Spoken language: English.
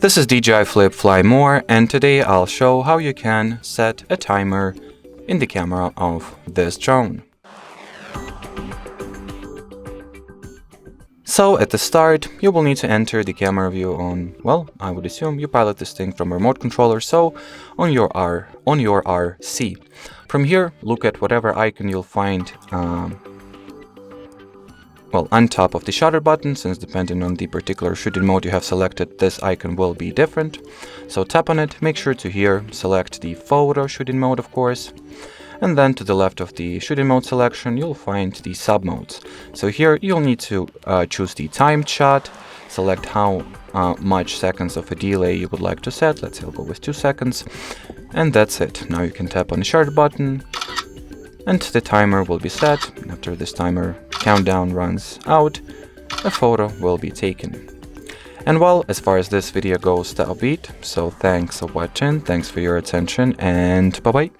This is DJI Flip FLY MORE, and today I'll show how you can set a timer in the camera of this drone. So at the start, you will need to enter the camera view on, well, I would assume you pilot this thing from a remote controller, so on your RC. From here, look at whatever icon you'll find on top of the shutter button, since depending on the particular shooting mode you have selected, this icon will be different. So tap on it, make sure to here select the photo shooting mode, of course. And then to the left of the shooting mode selection, you'll find the sub-modes. So here you'll need to choose the timed shot, select how much seconds of a delay you would like to set. Let's say I'll go with 2 seconds. And that's it. Now you can tap on the shutter button and the timer will be set. After this timer countdown runs out, a photo will be taken. And well, as far as this video goes, that'll be it. So thanks for watching, thanks for your attention, and bye-bye.